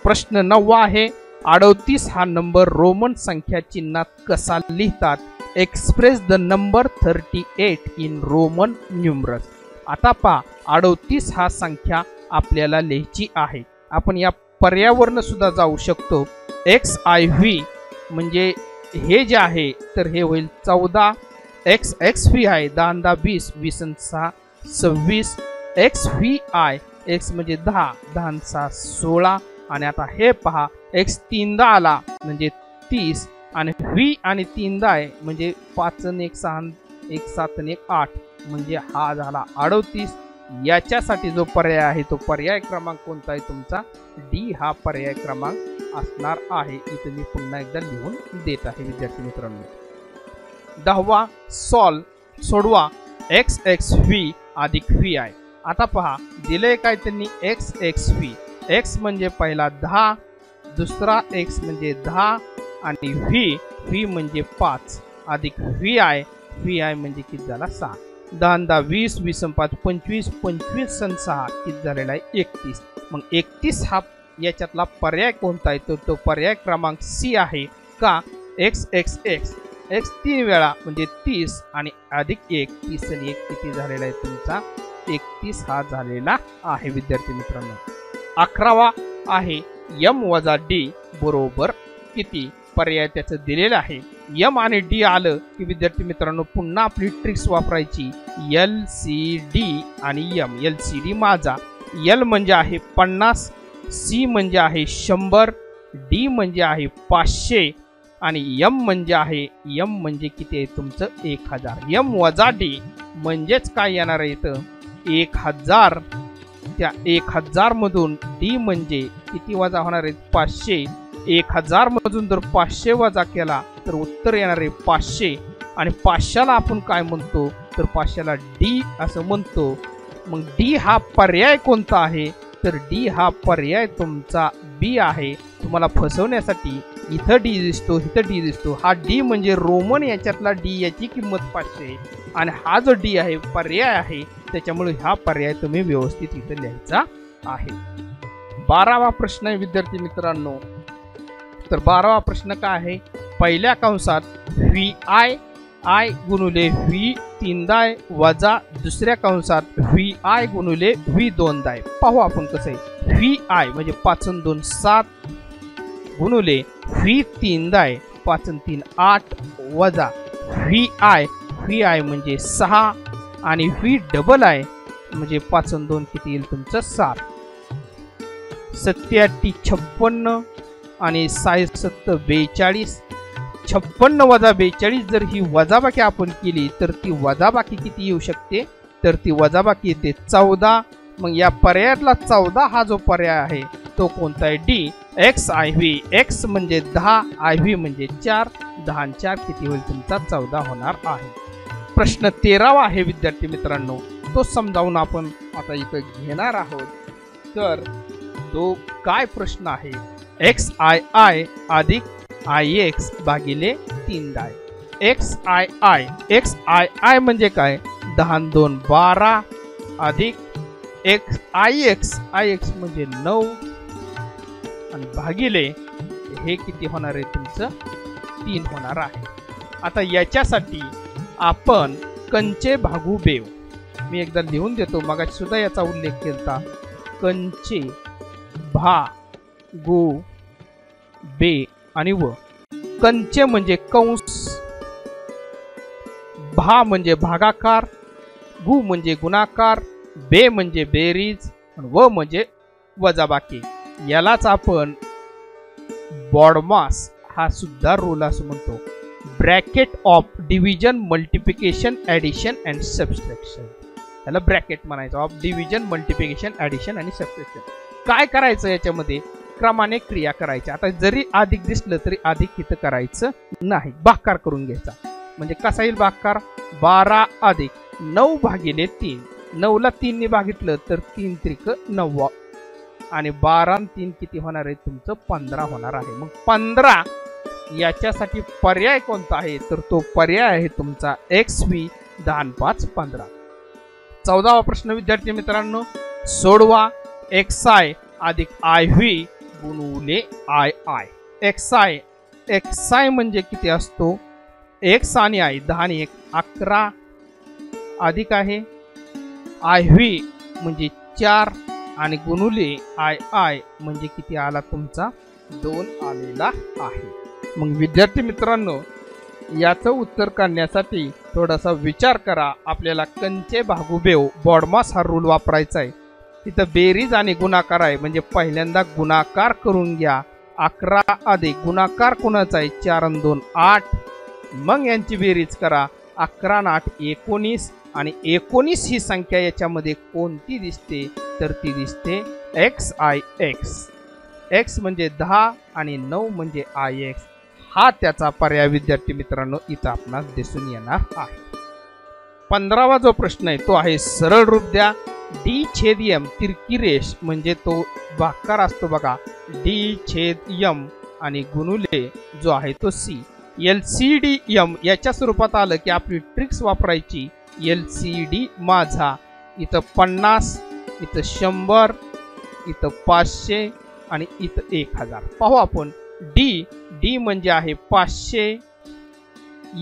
प्रश्न 9वा आहे. 38 हा नंबर रोमन संख्या चिन्हात कसा लिहितात? Express the number 38 in Roman numerals. आता पहा, 38 हा संख्या आपल्याला लिहायची आहे. आपण या पर्यायावरनं सुद्धा जाऊ शकतो. XIV म्हणजे हे जे आहे तर हे होईल 14. XXV आहे 10 20, 20 6 26. XVI X म्हणजे 10, 10 6 16. आणि आता हे पहा, X 3दा आला म्हणजे 30. आणि V आणि 3दा आहे म्हणजे 5 आणि 1 6, 1 7 आणि 1 8 म्हणजे हा झाला 38. याच्यासाठी जो पर्याय आहे तो पर्याय क्रमांक कोणता आहे तुमचा? D हा पर्याय क्रमांक असणार आहे. इथे मी पुन्हा एकदा लिहून देत आहे विद्यार्थी मित्रांनो. 10वा सोडवा. XXV अधिक VI. आता पहा दिले काय त्यांनी? XXV. X म्हणजे पहिला 10, दुसरा X म्हणजे 10 आणि V म्हणजे 5 अधिक VI म्हणजे किती झाला? 6. 10 20, 20 5 25, 25 आणि 6 किती झालेला आहे? 31. मग 31 हा याच्यातला पर्याय कोणता आहे? तो पर्याय क्रमांक C आहे. का? XXX X 3 वेळा म्हणजे 30 आणि अधिक 1, 30 आणि 1 किती झालेला आहे तुमचा? 31 हा झालेला आहे विद्यार्थी मित्रांनो. 11वा आहे M वजा D बरोबर किती? पर्याय त्याचं दिलेलं आहे. M आणि D आलं की विद्यार्थी मित्रांनो पुन्हा आपली ट्रिक्स वापरायची. LCD आणि M. LCD माझा L म्हणजे आहे 50, C म्हणजे आहे 100, D म्हणजे आहे 500 आणि M म्हणजे किती आहे तुमचं? 1000. M वजा D म्हणजेच काय येणार आहे इथं? 1000. त्या 1000 मधून D म्हणजे किती वजा होणार आहे? 500. 1000 मधून जर 500 वजा केला तर उत्तर येणार आहे 500. आणि 500ला आपण काय म्हणतो तर 500ला डी असं म्हणतो. मग डी हा पर्याय कोणता आहे तर डी हा पर्याय तुमचा बी आहे. तुम्हाला फसवण्यासाठी इथं डी दिसतो इथं डी दिसतो. हा डी म्हणजे रोमन याच्यातला डी, याची किंमत 500 आणि हा जो डी आहे पर्याय आहे, त्याच्यामुळे हा पर्याय तुम्ही व्यवस्थित इथं लिहायचा आहे. 12वा प्रश्न आहे विद्यार्थी मित्रांनो. तर 12वा प्रश्न काय आहे, पहिल्या कंसात व्ही आय गुणुले व्ही 3 वजा दुसऱ्या कंसात व्ही आय गुणुले व्ही 2. पाहू आपण कसं आहे. व्ही आय म्हणजे 5 आणि 2 7 गुणुले व्ही 3 5 आणि 3 8 वजा व्ही आय म्हणजे 6 आणि व्ही डबल आय म्हणजे 5 आणि 2 किती येईल तुमचं 7. 7 56 आणि 6 7 42. 56 वजा 42 जर ही वजाबाकी आपण केली तर ती वजाबाकी किती येऊ शकते तर ती वजाबाकी येते 14. मग या पर्यायातला 14 हा जो पर्याय आहे तो कोणता आहे D. X I V. X म्हणजे 10 आय व्ही म्हणजे 4. 10 आणि 4 किती होईल तुमचा 14 होणार आहे. प्रश्न 13वा आहे विद्यार्थी मित्रांनो. तो समजावून आपण आता इथं घेणार आहोत. तर तो काय प्रश्न आहे, एक्स आय अधिक आय एक्स भागिले 3. एक्स आय आय म्हणजे काय 10 आणि 2 12 अधिक एक्स आय एक्स म्हणजे 9 आणि भागिले हे किती होणार आहे तुमचं 3 होणार आहे. आता याच्यासाठी आपण कंचे भागू बेव. मी एकदा लिहून देतो, मगाशी सुद्धा याचा उल्लेख केला. कंचे भागू बे आणि व. कंचे म्हणजे कंस, भा म्हणजे भागाकार, गु म्हणजे गुणाकार, बे म्हणजे बेरीज, व म्हणजे वजाबाकी. यालाच आपण बॉडमास हा सुद्धा रूल असं म्हणतो. Bracket of division multiplication addition and subtraction. याला ब्रॅकेट म्हणायचं, ऑफ डिव्हिजन मल्टिप्लिकेशन ॲडिशन आणि सबट्रॅक्शन. काय करायचं याच्यामध्ये क्रमाने क्रिया करायच्या. आता जरी अधिक दिसलं तरी अधिक इथं करायचं नाही, भागाकार करून घ्यायचा. म्हणजे कसा येईल भागाकार 12 अधिक 9 भागिले 3. 9ला 3 ने भागितलं तर 3 त्रिक 9 आणि 12 आणि 3 किती होणार आहे तुमचं 15 होणार आहे. मग 15 याच्यासाठी पर्याय कोणता आहे तर तो पर्याय आहे तुमचा एक्स व्ही 10 आणि 5 15. 14वा प्रश्न विद्यार्थी मित्रांनो सोडवा. एक्स आय अधिक आय व्ही गुणुले आय आय. एक्स आय म्हणजे किती असतो एक्स आणि आय 10 आणि 1 11 अधिक आहे आय व्ही म्हणजे 4 आणि गुणुले आय म्हणजे किती आला तुमचा 2 आलेला आहे. मग विद्यार्थी मित्रांनो याचं उत्तर काढण्यासाठी थोडासा विचार करा. आपल्याला कंचे भागुबेव बॉडमास हा रूल वापरायचा आहे. तिथं बेरीज आणि गुणाकार आहे म्हणजे पहिल्यांदा गुणाकार करून घ्या. 11 अधिक गुणाकार कोणाचा आहे 4 आणि 2 8. मग यांची बेरीज करा 11 आणि 8 19 आणि 19 ही संख्या याच्यामध्ये कोणती दिसते तर ती दिसते एक्स आय एक्स. एक्स म्हणजे 10 आणि 9 म्हणजे आय एक्स. हा त्याचा पर्याय विद्यार्थी मित्रांनो इथं आपणास दिसून येणार आहे. 15वा जो प्रश्न आहे तो आहे सरळ रूप द्या. डी छेद एम तिरकी रेष म्हणजे तो भागाकार असतो बघा डी छेद एम आणि गुणुले जो आहे तो सी. LCD एम याच्या स्वरूपात आलं की आपली ट्रिक्स वापरायची. LCD माझा इथं 50 इथं 100 इथं 500 आणि इथं 1000. पाहू आपण डी म्हणजे आहे 500,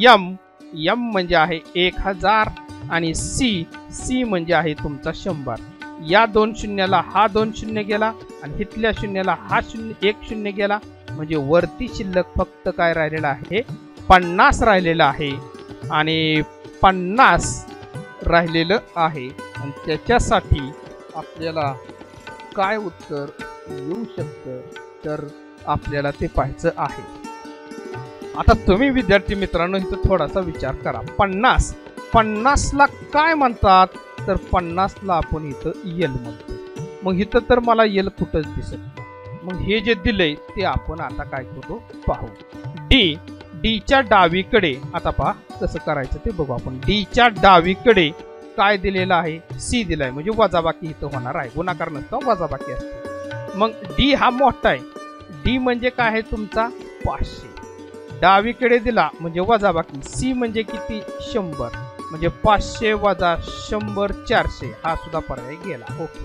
एम म्हणजे आहे 1000 आणि सी म्हणजे आहे तुमचा 100. या 2 शून्याला हा 2 शून्य गेला आणि इथल्या शून्याला हा 1 शून्य गेला म्हणजे वरती शिल्लक फक्त काय राहिलेला आहे 50 राहिलेला आहे आणि 50 राहिलेलं आहे. आणि त्याच्यासाठी आपल्याला काय उत्तर येऊ शकतं तर आपल्याला ते पाहायचं आहे. आता तुम्ही विद्यार्थी मित्रांनो इथं थोडासा विचार करा. 50ला काय म्हणतात तर 50ला आपण इथं यल म्हणतो. मग इथं तर मला यल कुठंच दिसत नाही. मग हे जे दिलंय ते आपण आता काय करू पाहू. डीच्या डावीकडे आता पहा कसं करायचं ते बघू आपण. डीच्या डावीकडे काय दिलेलं आहे? सी दिलाय, म्हणजे वजाबाकी इथं होणार आहे, गुणाकार नसतो वजाबाकी असते. मग डी हा मोठा आहे. डी म्हणजे काय आहे तुमचा 500. डावीकडे दिला म्हणजे वजाबाकी. सी म्हणजे किती? 100. म्हणजे 500 वजा 100 400. हा सुद्धा पर्याय गेला. ओके.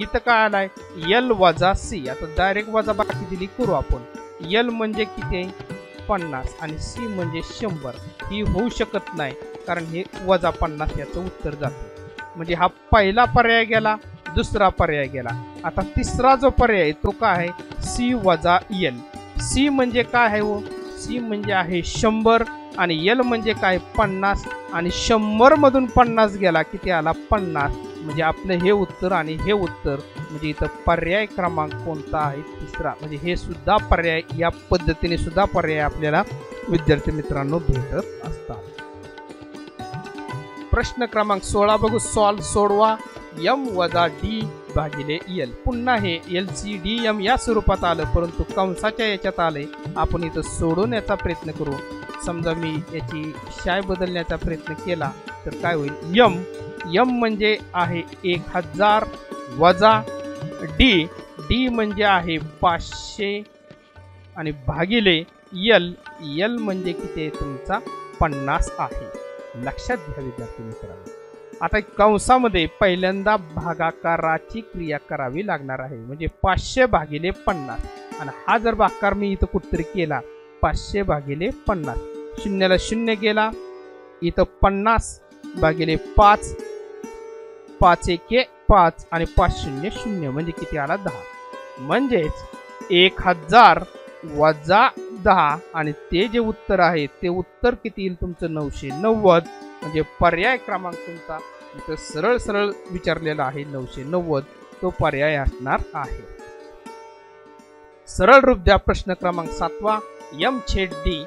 इथं काय आलाय? एल वजा सी. आता डायरेक्ट वजाबाकी दिली करू आपण. एल म्हणजे किती? 50 आणि सी म्हणजे 100. ही होऊ शकत नाही कारण हे वजा 50 याचं उत्तर जातं. म्हणजे हा पहिला पर्याय गेला, दुसरा पर्याय गेला. आता तिसरा जो पर्याय तो काय आहे? सी वजा एल. सी म्हणजे काय आहे हो? सी म्हणजे आहे 100 आणि एल म्हणजे काय? 50. आणि 100 मधून 50 गेला किती आला? 50. म्हणजे आपलं हे उत्तर आणि हे उत्तर, म्हणजे इथं पर्याय क्रमांक कोणता आहे? तिसरा. म्हणजे हे सुद्धा पर्याय, या पद्धतीने सुद्धा पर्याय आपल्याला विद्यार्थी मित्रांनो भेटत असतात. प्रश्न क्रमांक 16 बघू. सॉल्व सोडवा. एम वजा डी भागिले एल. पुन्हा हे LCDM या स्वरूपात आलं, परंतु कंसाच्या याच्यात आले. आपण इथं सोडवण्याचा प्रयत्न करू. समजा मी याची शाय बदलण्याचा प्रयत्न केला तर काय होईल? यम म्हणजे आहे 1000 वजा डी. डी म्हणजे आहे 500 आणि भागिले एल म्हणजे किती आहे तुमचा? 50 आहे. लक्षात घ्या विद्यार्थी मित्रांनो. आता कंसामध्ये पहिल्यांदा भागाकाराची क्रिया करावी लागणार आहे. म्हणजे 500 भागिले 50. आणि हा जर भागाकार मी इथं कुठतरी केला 500 भागिले 50, शून्याला शून्य गेला. इथं 50 भागिले 5, 5 एके 5 आणि 5 शून्य 0 म्हणजे किती आला? 10. म्हणजेच 1000 वजा 10 आणि ते जे उत्तर आहे ते उत्तर किती येईल तुमचं? 990. म्हणजे पर्याय क्रमांक तुमचा इथं सरळ सरळ विचारलेला आहे 990. तो पर्याय असणार आहे. सरळ रूप द्या. प्रश्न क्रमांक 7 M/D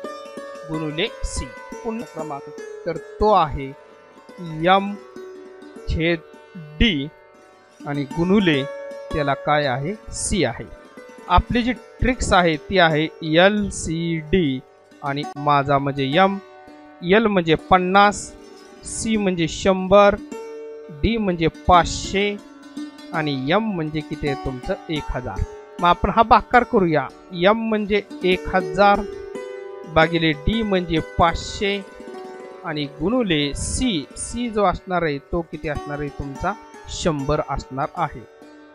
गुणिले सी. पुन्हा क्रमांक तर तो आहे M/D आणि गुणुले त्याला काय आहे? सी आहे. आपली जी ट्रिक्स आहे ती आहे LCD आणि माझा म्हणजे M. एल म्हणजे 50, सी म्हणजे 100, डी म्हणजे 500 आणि एम म्हणजे किती आहे तुमचं? 1000. मग आपण हा भागाकार करूया. एम म्हणजे 1000 भागिले डी म्हणजे 500 आणि गुणुले सी जो असणार आहे तो किती असणार आहे तुमचा? 100 असणार आहे.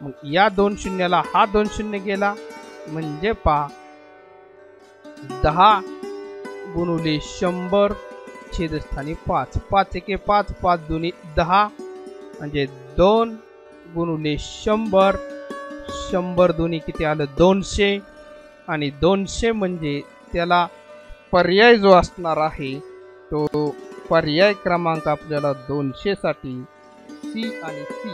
मग या 2 शून्याला हा 2 शून्य गेला म्हणजे पहा 10 गुणुले 100 छेदस्थानी 5. 5 एके 5, 5 दुनी 10 म्हणजे 2 गुणुले 100. 100 दुनी किती आलं? 200 आणि 200 म्हणजे त्याला पर्याय जो असणार आहे तो पर्याय क्रमांक आपल्याला 200 साठी सी आणि सी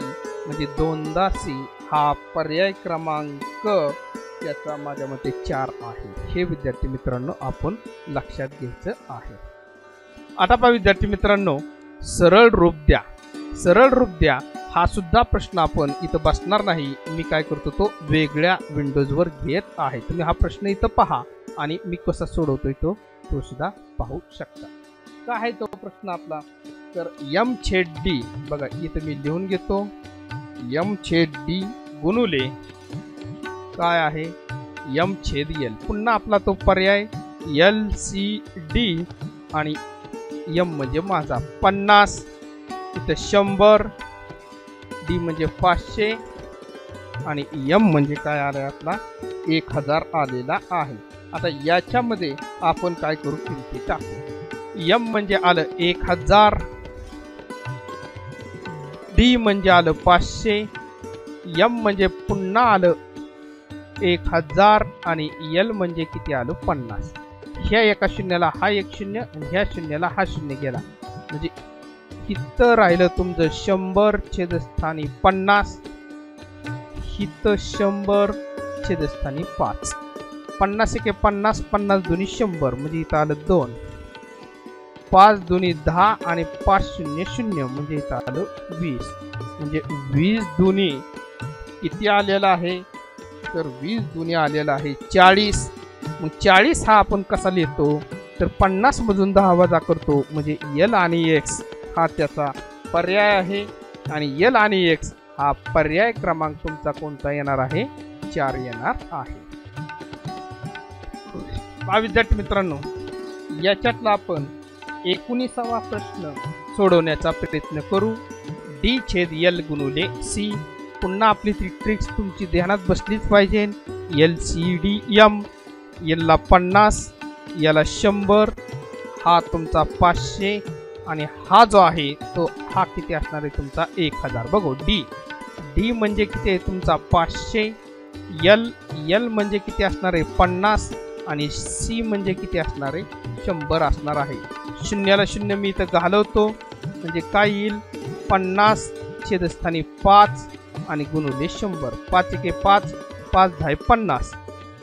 म्हणजे 2दा सी हा पर्याय क्रमांक याचा माझ्या मते 4 आहे. हे विद्यार्थी मित्रांनो आपण लक्षात घ्यायचं आहे. आता पहा विद्यार्थी मित्रांनो, सरळ रूप द्या. सरळ रूप द्या हा सुद्धा प्रश्न आपण इथं बसणार नाही. मी काय करतो तो वेगळ्या विंडोजवर घेत आहे. तुम्ही हा प्रश्न इथं पहा आणि मी कसा सोडवतोय तो सुद्धा पाहू शकता. काय आहे तो प्रश्न आपला? तर M/D बघा इथं मी लिहून घेतो. M/D गुणुले काय आहे? M/L. पुन्हा आपला तो पर्याय LCD आणि M म्हणजे माझा 50, इथं 100, D म्हणजे 500 आणि M म्हणजे काय आलं आपला? 1000 आलेला आहे. आता याच्यामध्ये आपण काय करू? किमती टाकू. M म्हणजे आलं 1000, D म्हणजे आलं 500, M म्हणजे पुन्हा आलं 1000 आणि L म्हणजे किती आलं? 50. ह्या एका शून्याला हा 1 शून्य आणि ह्या शून्याला हा शून्य गेला म्हणजे इथं राहिलं तुमचं 100 छेदस्थानी 50, इथं 100 छेदस्थानी 5. 50 एके 50, 50 दुनी 100 म्हणजे इथं आलं 2. 5 दुनी 10 आणि 5 शून्य 0 म्हणजे इथं आलं 20. म्हणजे 20 दुनी किती आलेला आहे? तर 20 दुनी आलेला आहे 40. मग 40 हा आपण कसा लिहितो? तर 50 मधून 10 वजा करतो म्हणजे L आणि X हा त्याचा पर्याय आहे आणि L आणि X हा पर्याय क्रमांक तुमचा कोणता येणार आहे 4 येणार आहे। विद्यार्थी मित्रांनो याच्यातला आपण 19वा प्रश्न सोडवण्याचा प्रयत्न करू। D/L गुणिले C पुन्हा आपली ती ट्रिक्स तुमची ध्यानात बसलीच पाहिजे। LCDM L ला 50 याला 100 हा तुमचा 500 आणि हा जो आहे तो हा किती असणार आहे तुमचा 1000। बघू D म्हणजे किती आहे तुमचा 500 L म्हणजे किती असणार आहे 50 आणि C म्हणजे किती असणार आहे 100 असणार आहे। शून्याला शून्य मी इथं घालवतो म्हणजे काय येईल 50 छेदस्थानी 5 आणि गुणिले 100 5 एके 5 5 10 50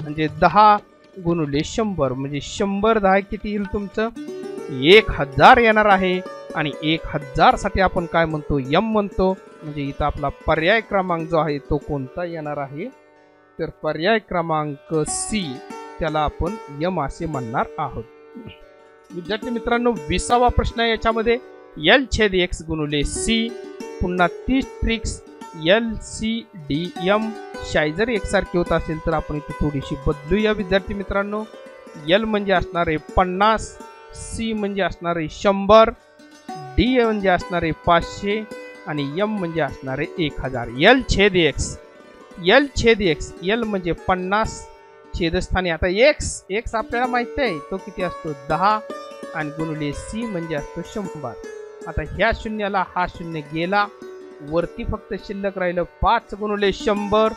म्हणजे 10 गुणिले 100 म्हणजे 100 10 किती येईल तुमचं 1000 येणार आहे आणि 1000 साठी आपण काय म्हणतो M म्हणतो म्हणजे इथं आपला पर्याय क्रमांक जो आहे तो कोणता येणार आहे तर पर्याय क्रमांक C त्याला आपण M असे म्हणणार आहोत। विद्यार्थी मित्रांनो 20वा प्रश्न आहे याच्यामध्ये L/X गुणिले C पुन्हा 30 ट्रिक्स LCDM शाई जर एकसारखी होत असेल तर आपण इथे थोडीशी बदलूया। विद्यार्थी मित्रांनो L म्हणजे असणार आहे 50 C म्हणजे असणार आहे 100 D म्हणजे असणार आहे 500 आणि M म्हणजे असणार आहे 1000। L/X L म्हणजे 50 छेदस्थानी आता X आपल्याला माहिती आहे तो किती असतो 10 आणि गुणिले C म्हणजे असतो 100। आता ह्या शून्याला हा शून्य गेला वरती फक्त शिल्लक राहिलं 5 गुणिले 100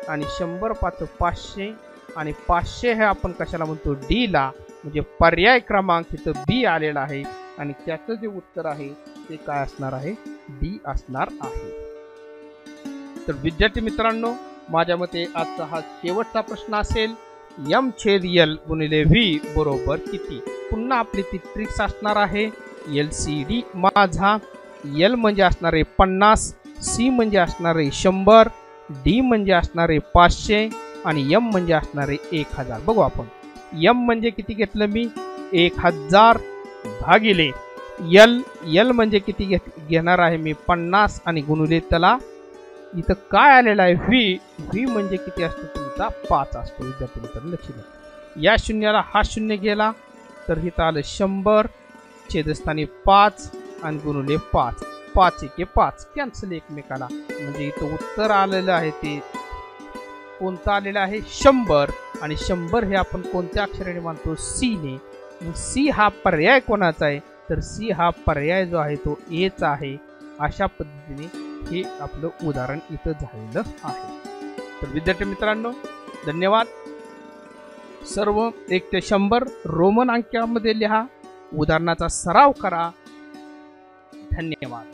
आणि 100 5 500 आणि 500 हे आपण कशाला म्हणतो D ला म्हणजे पर्याय क्रमांक इथं B आलेला आहे आणि त्याचं जे उत्तर आहे ते काय असणार आहे D असणार आहे। तर विद्यार्थी मित्रांनो माझ्या मते आजचा हा शेवटचा प्रश्न असेल M/L गुणिले V बरोबर किती। पुन्हा आपली ती ट्रिक्स असणार आहे LCD माझा L म्हणजे असणार आहे 50 C म्हणजे असणार आहे 100 D म्हणजे असणार आहे 500 आणि M म्हणजे असणार आहे 1000। बघू आपण M म्हणजे किती घेतलं मी 1000 भागिले L म्हणजे किती घेणार आहे मी 50 आणि गुणिले त्याला इथं काय आलेलं आहे V म्हणजे किती असतो तुमचा 5 असतो। विद्यार्थी मित्रांनो लक्ष द्या या शून्याला हा शून्य गेला तर इथं आलं 100 छेदस्थानी 5 आणि गुणिले 5 5 एके 5 कॅन्सल एकमेकाला म्हणजे इथं उत्तर आलेलं आहे ते कोणतं आलेलं आहे 100 आणि 100 हे आपण कोणत्या अक्षराने मानतो C ने। C हा पर्याय कोणाचा आहे तर C हा पर्याय जो आहे तो A चा आहे। अशा पद्धतीने हे आपलं उदाहरण इथं झालेलं आहे। तर विद्यार्थी मित्रांनो धन्यवाद। सर्व 1 ते 100 रोमन अंकामध्ये लिहा उदाहरणाचा सराव करा। धन्यवाद।